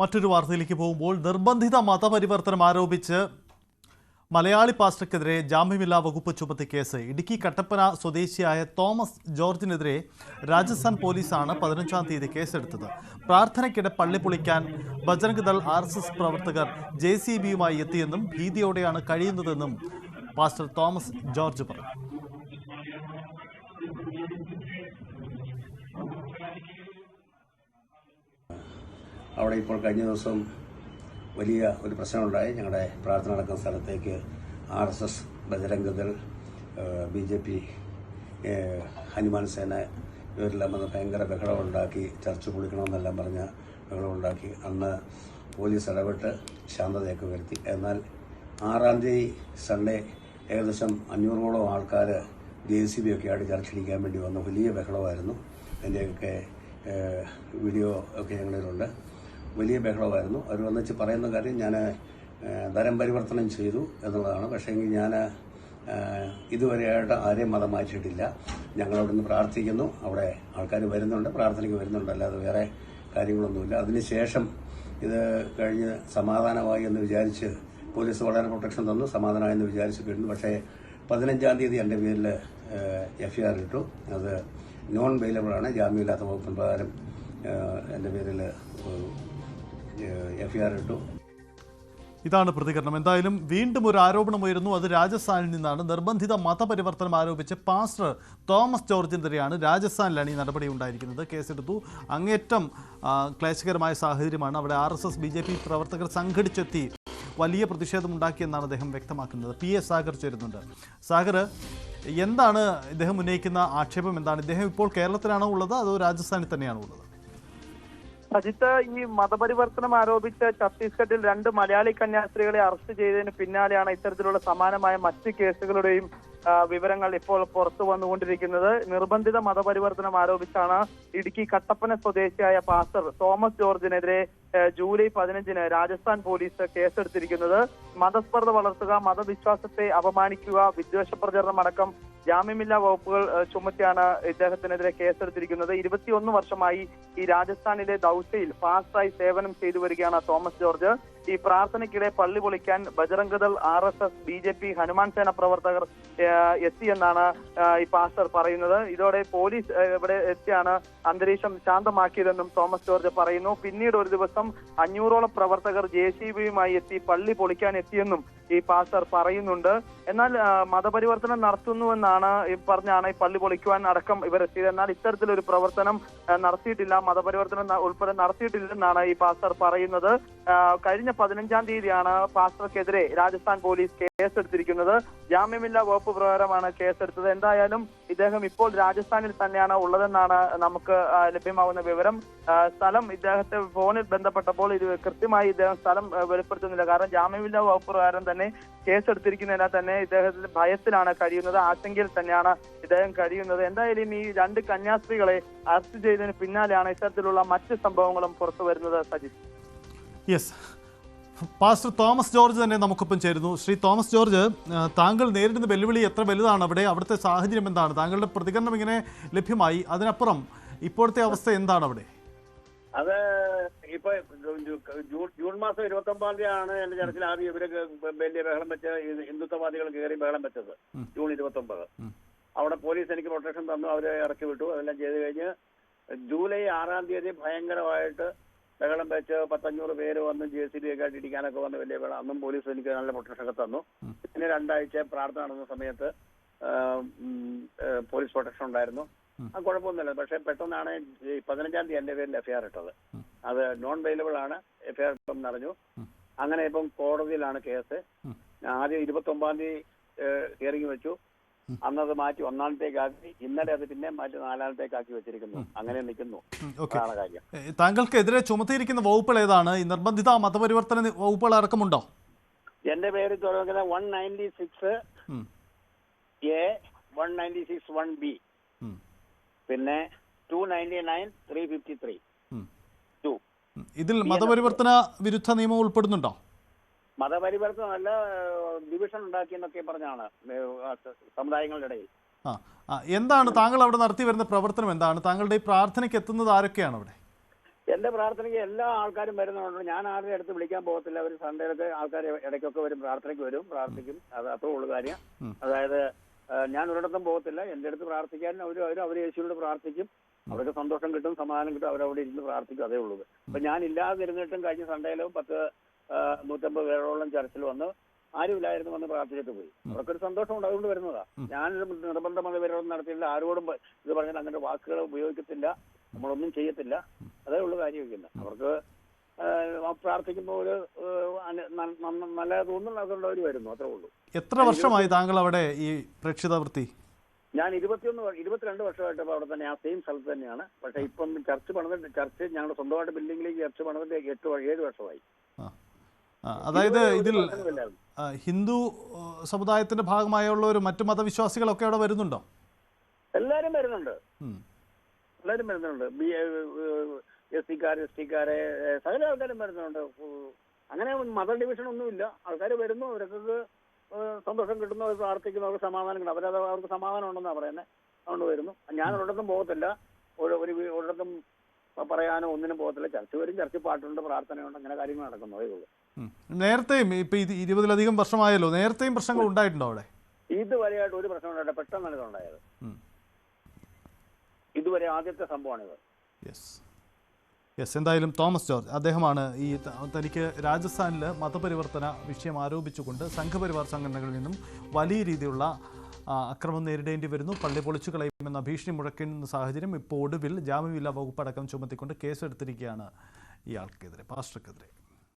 മറ്റൊരു വാർത്തയിലേക്ക് പോകുമ്പോൾ നിർബന്ധിത മതപരിവർത്തനം ആരോപിച്ച് മലയാളി പാസ്റ്റർക്കെതിരെ ജാമ്യമില്ലാ വകുപ്പ് ചുമത്തി കേസ്. ഇടുക്കി കട്ടപ്പന സ്വദേശിയായ തോമസ് ജോർജിനെതിരെ രാജസ്ഥാൻ പോലീസാണ് 15-ാം തീയതി കേസെടുത്തത്. പ്രാർത്ഥനയ്ക്കിടെ പള്ളി പൊളിക്കാൻ ബജറംഗ് ദൾ RSS പ്രവർത്തകർ JCBയുമായി എത്തിയെന്നും ഭീതിയോടെയാണ് കഴിയുന്നതെന്നും പാസ്റ്റർ തോമസ് ജോർജ് പറഞ്ഞു. അവിടെ ഇപ്പോൾ കഴിഞ്ഞ ദിവസം വലിയ ഒരു പ്രശ്നമുണ്ടായി. ഞങ്ങളുടെ പ്രാർത്ഥന നടക്കുന്ന സ്ഥലത്തേക്ക് RSS, ബജറംഗ് ദൾ, BJP, ഹനുമാൻ സേന ഇവരെല്ലാം വന്ന് ഭയങ്കര ബഹളമുണ്ടാക്കി, ചർച്ച് പൊളിക്കണമെന്നെല്ലാം പറഞ്ഞ ബഹളമുണ്ടാക്കി. അന്ന് പോലീസ് ഇടപെട്ട് ശാന്തതയൊക്കെ വരുത്തി. എന്നാൽ 6-ാം തീയതി സൺഡേ ഏകദേശം 500ഓളം ആൾക്കാർ JCB ഒക്കെ ആയിട്ട് ചർച്ചിലിരിക്കാൻ വേണ്ടി വന്ന വലിയ ബഹളമായിരുന്നു. അതിൻ്റെയൊക്കെ വീഡിയോ ഒക്കെ ഞങ്ങളിലുണ്ട്. വലിയ ബഹളമായിരുന്നു. അവർ വന്നിച്ച് പറയുന്ന കാര്യം ഞാൻ തരം പരിവർത്തനം ചെയ്തു എന്നുള്ളതാണ്. പക്ഷേങ്കിൽ ഞാൻ ഇതുവരെയായിട്ട് ആരെയും മതം മാറ്റിയിട്ടില്ല. ഞങ്ങളവിടെ നിന്ന് പ്രാർത്ഥിക്കുന്നു, അവിടെ ആൾക്കാർ വരുന്നുണ്ട്, പ്രാർത്ഥനയ്ക്ക് വരുന്നുണ്ട്, അല്ലാതെ വേറെ കാര്യങ്ങളൊന്നുമില്ല. അതിനുശേഷം ഇത് കഴിഞ്ഞ് സമാധാനമായി എന്ന് വിചാരിച്ച് പോലീസ് വളരെ പ്രൊട്ടക്ഷൻ തന്നു, സമാധാനമായെന്ന് വിചാരിച്ച് കിട്ടുന്നു. പക്ഷേ 15-ാം തീയതി എൻ്റെ പേരിൽ FIR ഇട്ടു. അത് നോൺ ബെയിലബിളാണ്, ജാമ്യമില്ലാത്ത വകുപ്പിൻ പ്രകാരം എൻ്റെ പേരിൽ FIR ഇട്ടു. ഇതാണ് പ്രതികരണം. എന്തായാലും വീണ്ടും ഒരു ആരോപണം ഉയരുന്നു. അത് രാജസ്ഥാനിൽ നിന്നാണ്. നിർബന്ധിത മതപരിവർത്തനം ആരോപിച്ച് പാസ്റ്റർ തോമസ് ജോർജിനെതിരെയാണ് രാജസ്ഥാനിലാണ് ഈ നടപടി ഉണ്ടായിരിക്കുന്നത്. കേസെടുത്തു. അങ്ങേറ്റം ക്ലേശകരമായ സാഹചര്യമാണ്. അവിടെ RSS BJP പ്രവർത്തകർ സംഘടിച്ചെത്തി വലിയ പ്രതിഷേധമുണ്ടാക്കിയെന്നാണ് അദ്ദേഹം വ്യക്തമാക്കുന്നത്. PA സാഗർ ചേരുന്നുണ്ട്. സാഗർ, എന്താണ് ഇദ്ദേഹം ഉന്നയിക്കുന്ന ആക്ഷേപം? എന്താണ്? ഇദ്ദേഹം ഇപ്പോൾ കേരളത്തിലാണോ ഉള്ളത് അതോ രാജസ്ഥാനിൽ തന്നെയാണോ ഉള്ളത്? അജിത്ത്, ഈ മതപരിവർത്തനം ആരോപിച്ച് ഛത്തീസ്ഗഡിൽ 2 മലയാളി കന്യാസ്ത്രീകളെ അറസ്റ്റ് ചെയ്തതിന് പിന്നാലെയാണ് ഇത്തരത്തിലുള്ള സമാനമായ മറ്റ് കേസുകളുടെയും വിവരങ്ങൾ ഇപ്പോൾ പുറത്തു വന്നുകൊണ്ടിരിക്കുന്നത്. നിർബന്ധിത മതപരിവർത്തനം ആരോപിച്ചാണ് ഇടുക്കി കട്ടപ്പന സ്വദേശിയായ പാസ്റ്റർ തോമസ് ജോർജിനെതിരെ ജൂലൈ 15-ന് രാജസ്ഥാൻ പോലീസ് കേസെടുത്തിരിക്കുന്നത്. മതസ്പർദ്ധ വളർത്തുക, മതവിശ്വാസത്തെ അപമാനിക്കുക, വിദ്വേഷ പ്രചരണം അടക്കം ജാമ്യമില്ലാ വകുപ്പുകൾ ചുമത്തിയാണ് ഇദ്ദേഹത്തിനെതിരെ കേസെടുത്തിരിക്കുന്നത്. 21 വർഷമായി ഈ രാജസ്ഥാനിലെ ദൗസയിൽ പാസ്റ്ററായി സേവനം ചെയ്തു വരികയാണ് തോമസ് ജോർജ്. ഈ പ്രാർത്ഥനയ്ക്കിടെ പള്ളി പൊളിക്കാൻ ബജറംഗ് ദൾ, RSS, BJP, ഹനുമാൻ സേന പ്രവർത്തകർ എത്തിയെന്നാണ് ഈ പാസ്റ്റർ പറയുന്നത്. ഇതോടെ പോലീസ് ഇവിടെ എത്തിയാണ് അന്തരീക്ഷം ശാന്തമാക്കിയതെന്നും തോമസ് ജോർജ് പറയുന്നു. പിന്നീട് ഒരു ദിവസം 500ഓളം പ്രവർത്തകർ JCBയുമായി എത്തി പള്ളി പൊളിക്കാൻ എത്തിയെന്നും ഈ പാസ്റ്റർ പറയുന്നുണ്ട്. എന്നാൽ മതപരിവർത്തനം നടത്തുന്നുവെന്നാണ് പറഞ്ഞാണ് ഈ പള്ളി പൊളിക്കുവാൻ അടക്കം ഇവർ എത്തിയത്. എന്നാൽ ഇത്തരത്തിലൊരു പ്രവർത്തനം നടത്തിയിട്ടില്ല, മതപരിവർത്തനം ഉൾപ്പെടെ നടത്തിയിട്ടില്ലെന്നാണ് ഈ പാസ്റ്റർ പറയുന്നത്. കഴിഞ്ഞ 15-ാം തീയതിയാണ് പാസ്റ്റർക്കെതിരെ രാജസ്ഥാൻ പോലീസ് കേസെടുത്തിരിക്കുന്നത്. ജാമ്യമില്ലാ വകുപ്പ് പ്രകാരമാണ് കേസെടുത്തത്. എന്തായാലും ഇദ്ദേഹം ഇപ്പോൾ രാജസ്ഥാനിൽ തന്നെയാണ് ഉള്ളതെന്നാണ് നമുക്ക് ലഭ്യമാകുന്ന വിവരം. സ്ഥലം ഇദ്ദേഹത്തെ ഫോണിൽ ബന്ധപ്പെട്ടപ്പോൾ ഇത് കൃത്യമായി ഇദ്ദേഹം സ്ഥലം വെളിപ്പെടുത്തുന്നില്ല. കാരണം ജാമ്യമില്ലാ വകുപ്പ് പ്രകാരം തന്നെ കേസെടുത്തിരിക്കുന്നതിനാൽ തന്നെ ഇദ്ദേഹത്തിന്റെ ഭയത്തിലാണ് കഴിയുന്നത്, ആശങ്കയിൽ തന്നെയാണ് ഇദ്ദേഹം കഴിയുന്നത്. എന്തായാലും ഈ 2 കന്യാസ്ത്രീകളെ അറസ്റ്റ് ചെയ്തതിന് പിന്നാലെയാണ് ഇത്തരത്തിലുള്ള മറ്റ് സംഭവങ്ങളും പുറത്തു വരുന്നത്. Sajith. Yes, pastor Thomas George തന്നെ നമുക്കൊപ്പം ചേരുന്നു. ശ്രീ തോമസ് ജോർജ്, താങ്കൾ നേരിടുന്ന വെല്ലുവിളി എത്ര വലുതാണ്? അവിടുത്തെ സാഹചര്യം എന്താണ്? താങ്കളുടെ പ്രതികരണം ഇങ്ങനെ ലഭ്യമായി, അതിനപ്പുറം ഇപ്പോഴത്തെ അവസ്ഥ എന്താണ് അവിടെ? അത് ഇപ്പൊ ജൂൺ മാസം 29-ാം തീയതിയാണ് എന്റെ ചർച്ചിൽ ആദ്യം ഇവര് വലിയ ബഹളം വെച്ച് ഹിന്ദുത്വവാദികൾ കയറി ബഹളം വെച്ചത്. ജൂൺ 29 അവിടെ പോലീസ് എനിക്ക് പ്രൊട്ടക്ഷൻ തന്നു, അവരെ ഇറക്കി വിട്ടു. അതെല്ലാം ചെയ്ത് കഴിഞ്ഞ് ജൂലൈ 6-ാം തീയതി ഭയങ്കരമായിട്ട് ബഹളം വെച്ച് 500 പേര് വന്ന് JCB ഒക്കെ ആയിട്ട് ഇടിക്കാനൊക്കെ വന്ന് വലിയ ബഹളം. അന്നും പോലീസ് എനിക്ക് നല്ല പ്രൊട്ടക്ഷൻ ഒക്കെ തന്നു. പിന്നെ 2 ആഴ്ച പ്രാർത്ഥന നടന്ന സമയത്ത് പോലീസ് പ്രൊട്ടക്ഷൻ ഉണ്ടായിരുന്നു. അത് കുഴപ്പമൊന്നുമില്ല. പക്ഷെ പെട്ടെന്നാണ് 15-ാം തീയതി എന്റെ പേരിൽ FIR ഇട്ടത്. അത് നോൺ ബെയിലബിൾ ആണ്. FIR ഇട്ടെന്ന് അറിഞ്ഞു. അങ്ങനെ ഇപ്പം കോടതിയിലാണ് കേസ്. ആദ്യം 29-ാം തീയതി ഹിയറിംഗ് വെച്ചു. അന്നത് മാറ്റി 1-ാമത്തേക്കാക്കി. ഇന്നലെ അത് പിന്നെ മാറ്റി 4-ാമത്തേക്കാക്കി വെച്ചിരിക്കുന്നു. അങ്ങനെ നിൽക്കുന്നു. അതാണ് കാര്യം. താങ്കൾക്കെതിരെ ചുമത്തിയിരിക്കുന്ന വകുപ്പുകൾ ഏതാണ്? ഈ നിർബന്ധിത മതപരിവർത്തന വകുപ്പുകൾ അടക്കമുണ്ടോ? എന്റെ പേര് തുടങ്ങുന്നത് 196A, 196(1)B, പിന്നെ 299, 353. ഇതിൽ മതപരിവർത്തന വിരുദ്ധ നിയമം ഉൾപ്പെടുന്നുണ്ടോ? മതപരിവർത്തനമല്ല, ഡിവിഷൻ ഉണ്ടാക്കിയെന്നൊക്കെ പറഞ്ഞാണ് സമുദായങ്ങളുടെ ഇടയിൽ. എന്താണ് താങ്കൾ അവിടെ നടത്തി വരുന്ന പ്രവർത്തനം? എന്താണ് താങ്കളുടെ ഈ പ്രാർത്ഥനയ്ക്ക് എത്തുന്നത്? ആരൊക്കെയാണ് അവിടെ? എന്റെ പ്രാർത്ഥനയ്ക്ക് എല്ലാ ആൾക്കാരും വരുന്നുണ്ട്. ഞാൻ ആരുടെ അടുത്ത് വിളിക്കാൻ പോകത്തില്ല. അവർ സൺഡേയിലൊക്കെ ആൾക്കാർ ഇടയ്ക്കൊക്കെ വരും, പ്രാർത്ഥനയ്ക്ക് വരും, പ്രാർത്ഥിക്കും. അത് അത്രേ ഉള്ളു കാര്യം. അതായത് ഞാൻ ഒരിടത്തും പോകത്തില്ല. എന്റെ അടുത്ത് പ്രാർത്ഥിക്കാൻ അവർ യേശുവിനോട് പ്രാർത്ഥിക്കും. അവർക്ക് സന്തോഷം കിട്ടും, സമാധാനം കിട്ടും. അവരവിടെ ഇരുന്ന് പ്രാർത്ഥിക്കും. അതേ ഉള്ളൂ. അപ്പൊ ഞാൻ ഇല്ലാതിരുന്നിട്ടും കഴിഞ്ഞ സൺഡേയിലും 150 പേരോളം ചർച്ചിൽ വന്ന് ആരുമില്ലായിരുന്നു വന്ന് പ്രാർത്ഥിച്ചിട്ട് പോയി. അവർക്കൊരു സന്തോഷം ഉണ്ട്, അതുകൊണ്ട് വരുന്നതാ. ഞാൻ നിർബന്ധമായ വിവരമൊന്നും നടത്തിയില്ല. ആരോടും ഇത് പറഞ്ഞാൽ അങ്ങനെ വാക്കുകൾ ഉപയോഗിക്കത്തില്ല, നമ്മളൊന്നും ചെയ്യത്തില്ല. അതേ ഉള്ളു കാര്യം വയ്ക്കുന്നത്. അവർക്ക് പ്രാർത്ഥിക്കുമ്പോൾ ഒരു നല്ല തോന്നുന്നുള്ളവർ വരുന്നു, അത്രേ ഉള്ളൂ. എത്ര വർഷമായി താങ്കൾ അവിടെ ഈ പ്രേക്ഷിത വൃത്തി? ഞാൻ 22 വർഷമായിട്ട് അവിടെ തന്നെ, ആ സെയിം സ്ഥലത്ത് തന്നെയാണ്. പക്ഷെ ഇപ്പം ചർച്ച് ഞങ്ങളുടെ സ്വന്തമായിട്ട് ബിൽഡിംഗിലേക്ക് ചർച്ച് പണിതിട്ട് 7 വർഷമായി. അതായത് ഇതിൽ ഹിന്ദു സമുദായത്തിന്റെ ഭാഗമായുള്ളവർ മറ്റു മതവിശ്വാസികളൊക്കെ അവിടെ വരുന്നുണ്ടോ? എല്ലാരും വരുന്നുണ്ട്. SC-ക്കാര്, ST-ക്കാരെ സകല ആൾക്കാരും വരുന്നുണ്ട്. അങ്ങനെ മത ഡിവിഷൻ ഒന്നുമില്ല. ആൾക്കാർ വരുന്നു, അവർക്ക് സന്തോഷം കിട്ടുന്നു, അവർ പ്രാർത്ഥിക്കുന്നു, അവർക്ക് സമാധാനം കിട്ടും. അവർക്ക് സമാധാനം ഉണ്ടെന്നാണ് പറയുന്നത്. അതുകൊണ്ട് വരുന്നു. ഞാൻ ഒരിടത്തും പോകത്തില്ല, ഒരിടത്തും പറയാനോ ഒന്നിനും പോകത്തില്ല. ചർച്ച വരും, ചർച്ച പാട്ടുണ്ട്, പ്രാർത്ഥനയുണ്ട്, അങ്ങനെ കാര്യങ്ങൾ നടക്കുന്നു. അതേ ഉള്ളൂ. നേരത്തെയും ഇപ്പൊ 20-ലധികം വർഷമായല്ലോ, നേരത്തെയും പ്രശ്നങ്ങൾ ഉണ്ടായിട്ടുണ്ടോ അവിടെ? ഇതുവരെയായിട്ട് ഒരു പ്രശ്നം ഉണ്ടായിട്ട് പെട്ടെന്നാണ് ഇത് ഉണ്ടായത്. ഇതുവരെ ആദ്യത്തെ സംഭവമാണിത്. യെസ് എന്തായാലും തോമസ് ജോർജ് അദ്ദേഹമാണ് ഈ തനിക്ക് രാജസ്ഥാനിൽ മതപരിവർത്തന വിഷയം ആരോപിച്ചുകൊണ്ട് സംഘപരിവാർ സംഘടനകളിൽ നിന്നും വലിയ രീതിയിലുള്ള അക്രമം നേരിടേണ്ടി വരുന്നു. പള്ളി പൊളിച്ചു കളയുമെന്ന ഭീഷണി മുഴക്കുന്ന സാഹചര്യം. ഇപ്പോൾ ഒടുവിൽ ജാമ്യമില്ലാ വകുപ്പടക്കം ചുമത്തിക്കൊണ്ട് കേസെടുത്തിരിക്കുകയാണ് ഇയാൾക്കെതിരെ, പാസ്റ്റർക്കെതിരെ.